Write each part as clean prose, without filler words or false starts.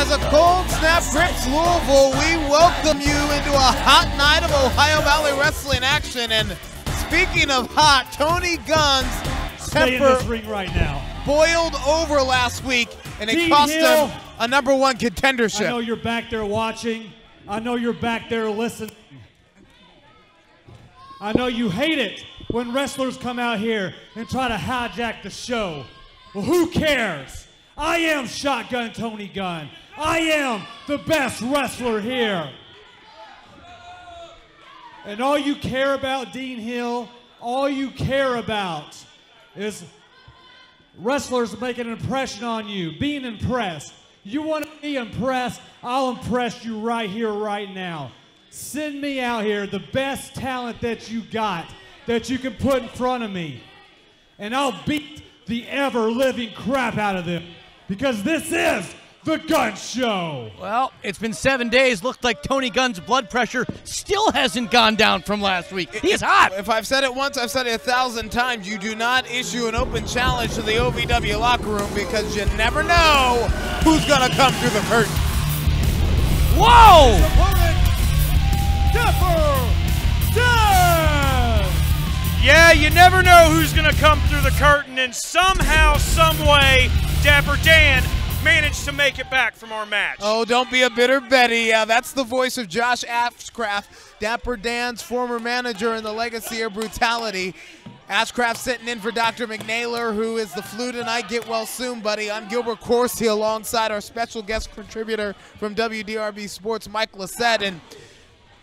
As a cold snap grips Louisville, we welcome you into a hot night of Ohio Valley Wrestling action. And speaking of hot, Tony Gunn's Stay in this ring right now. Boiled over last week, and it cost him a #1 contendership. I know you're back there watching. I know you're back there listening. I know you hate it when wrestlers come out here and try to hijack the show. Well, who cares? I am Shotgun Tony Gunn. I am the best wrestler here. And all you care about, Dean Hill, all you care about is wrestlers making an impression on you, being impressed. You want to be impressed? I'll impress you right here, right now. Send me out here the best talent that you got, that you can put in front of me. And I'll beat the ever-living crap out of them. Because this is the Gunn Show. Well, it's been 7 days. Looked like Tony Gunn's blood pressure still hasn't gone down from last week. He's hot. If I've said it once, I've said it 1,000 times. You do not issue an open challenge to the OVW locker room because you never know who's going to come through the curtain. Whoa! His opponent, Dapper! Yeah, you never know who's going to come through the curtain, and somehow, someway, Dapper Dan managed to make it back from our match. Oh, don't be a bitter Betty. Yeah, that's the voice of Josh Ashcraft, Dapper Dan's former manager in the Legacy of Brutality. Ashcraft sitting in for Dr. McNaylor, who is the flu tonight. Get well soon, buddy. I'm Gilbert Corsi alongside our special guest contributor from WDRB Sports, Mike Lissette. And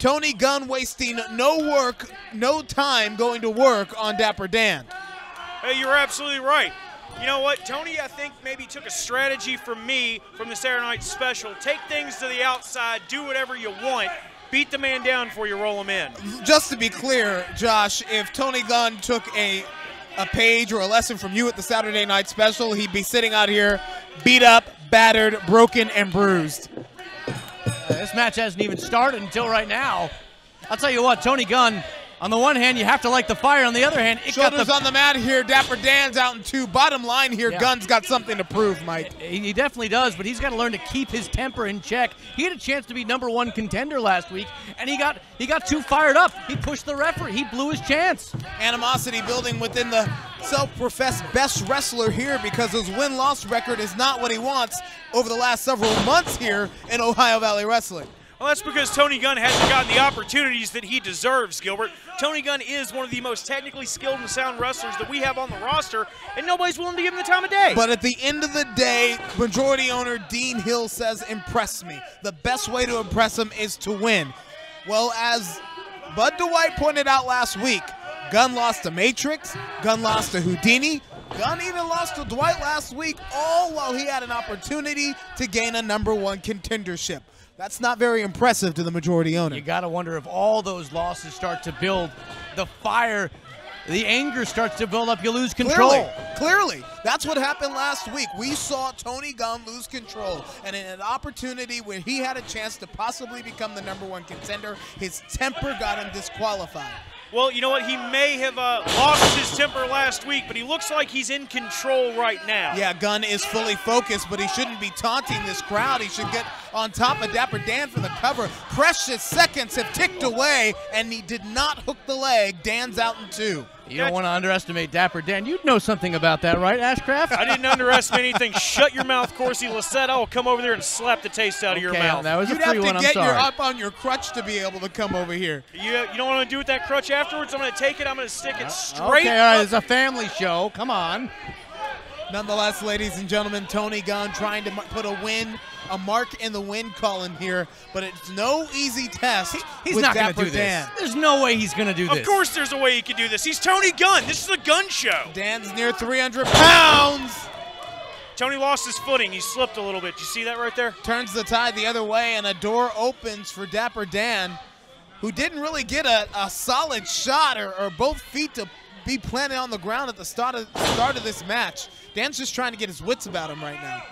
Tony Gunn wasting no time going to work on Dapper Dan. Hey, you're absolutely right. You know what, Tony, I think maybe took a strategy from me from the Saturday Night Special. Take things to the outside, do whatever you want, beat the man down before you roll him in. Just to be clear, Josh, if Tony Gunn took a page or a lesson from you at the Saturday Night Special, he'd be sitting out here beat up, battered, broken, and bruised. This match hasn't even started until right now. I'll tell you what, Tony Gunn, on the one hand, you have to like the fire. On the other hand, shoulders on the mat here. Dapper Dan's out in 2. Bottom line here, yeah. Gunn's got something to prove, Mike. He definitely does, but he's got to learn to keep his temper in check. He had a chance to be #1 contender last week, and he got too fired up. He pushed the referee. He blew his chance. Animosity building within the self-professed best wrestler here because his win-loss record is not what he wants over the last several months here in Ohio Valley Wrestling. Well, that's because Tony Gunn hasn't gotten the opportunities that he deserves, Gilbert. Tony Gunn is one of the most technically skilled and sound wrestlers that we have on the roster, and nobody's willing to give him the time of day. But at the end of the day, majority owner Dean Hill says, impress me. The best way to impress him is to win. Well, as Bud Dwight pointed out last week, Gunn lost to Matrix, Gunn lost to Houdini, Gunn even lost to Dwight last week, all while he had an opportunity to gain a #1 contendership. That's not very impressive to the majority owner. You got to wonder if all those losses start to build the fire, the anger starts to build up, you lose control. Clearly. That's what happened last week. We saw Tony Gunn lose control, and in an opportunity where he had a chance to possibly become the #1 contender, his temper got him disqualified. Well, you know what? He may have lost his temper last week, but he looks like he's in control right now. Yeah, Gunn is fully focused, but he shouldn't be taunting this crowd. He should get on top of Dapper Dan for the cover. Precious seconds have ticked away, and he did not hook the leg. Dan's out in 2. You don't want to underestimate Dapper Dan. You'd know something about that, right, Ashcraft? I didn't underestimate anything. Shut your mouth, Corsi. Lissette, I will come over there and slap the taste out of your mouth. That was You'd a free one, I'm sorry. You'd have to get up on your crutch to be able to come over here. You know what I'm going to do with that crutch afterwards? I'm going to take it, I'm going to stick it straight Okay, all right, it's a family show. Come on. Nonetheless, ladies and gentlemen, Tony Gunn trying to put a mark in the win column here, but it's no easy test. He's with not going to Dapper do Dan. this. There's no way he's going to do this. Of course there's a way he can do this. He's Tony Gunn. This is the Gunn Show. Dan's near 300 pounds. Tony lost his footing. He slipped a little bit. You see that right there? Turns the tide the other way, and a door opens for Dapper Dan, who didn't really get a solid shot or both feet to be planted on the ground at the start of this match. Dan's just trying to get his wits about him right now.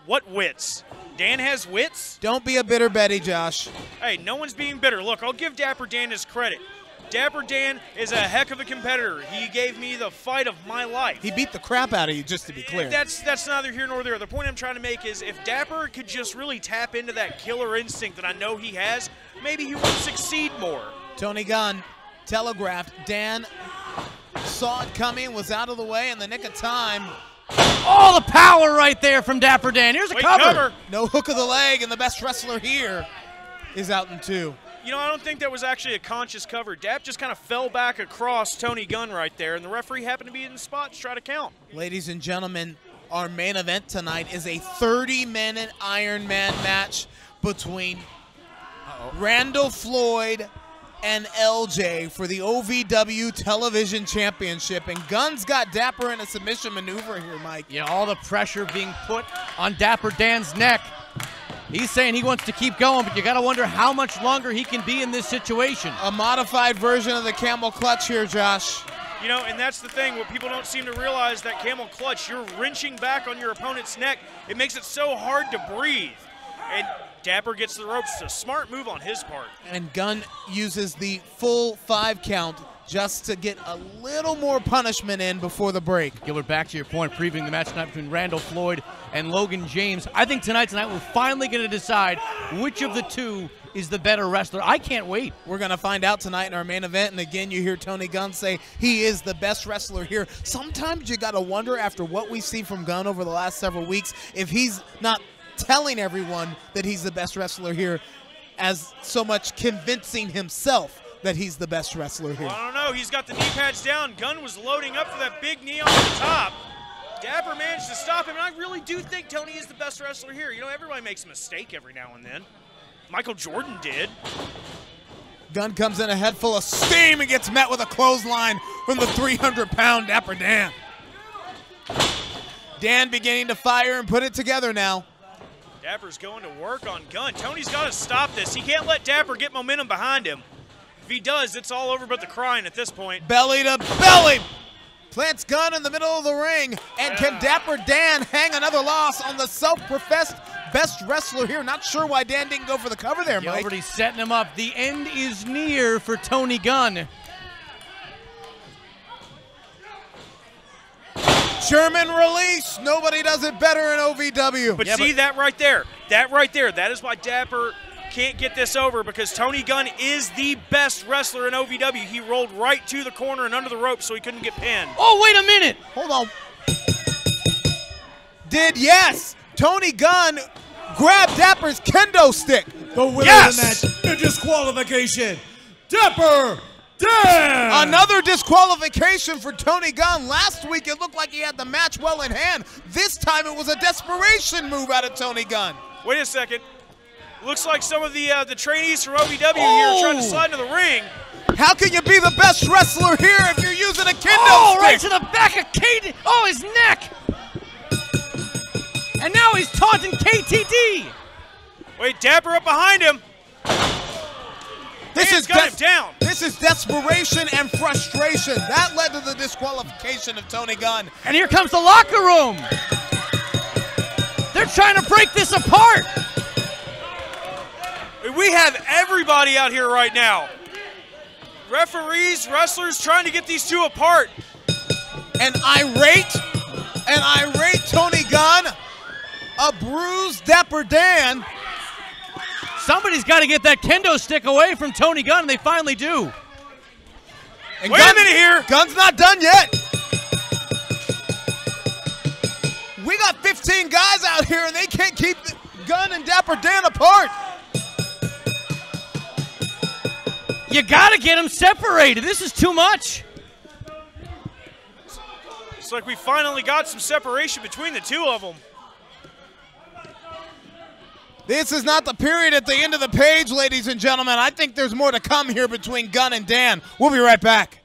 What wits? Dan has wits? Don't be a bitter Betty, Josh. Hey, no one's being bitter. Look, I'll give Dapper Dan his credit. Dapper Dan is a heck of a competitor. He gave me the fight of my life. He beat the crap out of you, just to be clear. That's neither here nor there. The point I'm trying to make is if Dapper could just really tap into that killer instinct that I know he has, maybe he would succeed more. Tony Gunn telegraphed. Dan saw it coming, was out of the way in the nick of time. Oh, the power right there from Dapper Dan. Here's a cover. No hook of the leg, and the best wrestler here is out in 2. You know, I don't think that was actually a conscious cover. Dap just kind of fell back across Tony Gunn right there, and the referee happened to be in the spot to try to count. Ladies and gentlemen, our main event tonight is a 30-minute Iron Man match between Randall Floyd and LJ for the OVW Television Championship. And Gunn's got Dapper in a submission maneuver here, Mike. Yeah, all the pressure being put on Dapper Dan's neck. He's saying he wants to keep going, but you got to wonder how much longer he can be in this situation. A modified version of the camel clutch here, Josh. You know, and that's the thing. What people don't seem to realize, that camel clutch, you're wrenching back on your opponent's neck. It makes it so hard to breathe. And Dapper gets the ropes. It's a smart move on his part. And Gunn uses the full 5 count just to get a little more punishment in before the break. Gilbert, back to your point, previewing the match tonight between Randall Floyd and Logan James. I think tonight we're finally going to decide which of the two is the better wrestler. I can't wait. We're going to find out tonight in our main event. And again, you hear Tony Gunn say he is the best wrestler here. Sometimes you got to wonder, after what we see from Gunn over the last several weeks, if he's not telling everyone that he's the best wrestler here, as so much convincing himself that he's the best wrestler here. Well, I don't know. He's got the knee pads down. Gunn was loading up for that big knee on the top. Dapper managed to stop him, and I really do think Tony is the best wrestler here. You know, everybody makes a mistake every now and then. Michael Jordan did. Gunn comes in a head full of steam and gets met with a clothesline from the 300-pound Dapper Dan. Dan beginning to fire and put it together now. Dapper's going to work on Gunn. Tony's got to stop this. He can't let Dapper get momentum behind him. If he does, it's all over but the crying at this point. Belly to belly. Plants Gunn in the middle of the ring. And can Dapper Dan hang another loss on the self-professed best wrestler here? Not sure why Dan didn't go for the cover there, Mike. Gilbert, he's setting him up. The end is near for Tony Gunn. German release. Nobody does it better in OVW. But see, that right there, that is why Dapper can't get this over, because Tony Gunn is the best wrestler in OVW. He rolled right to the corner and under the rope so he couldn't get pinned. Oh, wait a minute. Hold on. Yes. Tony Gunn grabbed Dapper's kendo stick. The winner of the match, the disqualification, Dapper Dan! Another disqualification for Tony Gunn. Last week it looked like he had the match well in hand. This time it was a desperation move out of Tony Gunn. Wait a second. Looks like some of the trainees from OVW here trying to slide into the ring. How can you be the best wrestler here if you're using a kendo stick? Right to the back of Kate. Oh, his neck. And now he's taunting KTD. Wait, Dapper up behind him. This got him down. This is desperation and frustration. That led to the disqualification of Tony Gunn. And here comes the locker room. They're trying to break this apart. We have everybody out here right now. Referees, wrestlers trying to get these two apart. An irate Tony Gunn, a bruised Dapper Dan. Somebody's got to get that kendo stick away from Tony Gunn, and they finally do. And Wait a minute here. Gunn's not done yet. We got 15 guys out here, and they can't keep Gunn and Dapper Dan apart. You got to get them separated. This is too much. It's like we finally got some separation between the two of them. This is not the period at the end of the page, ladies and gentlemen. I think there's more to come here between Gunn and Dan. We'll be right back.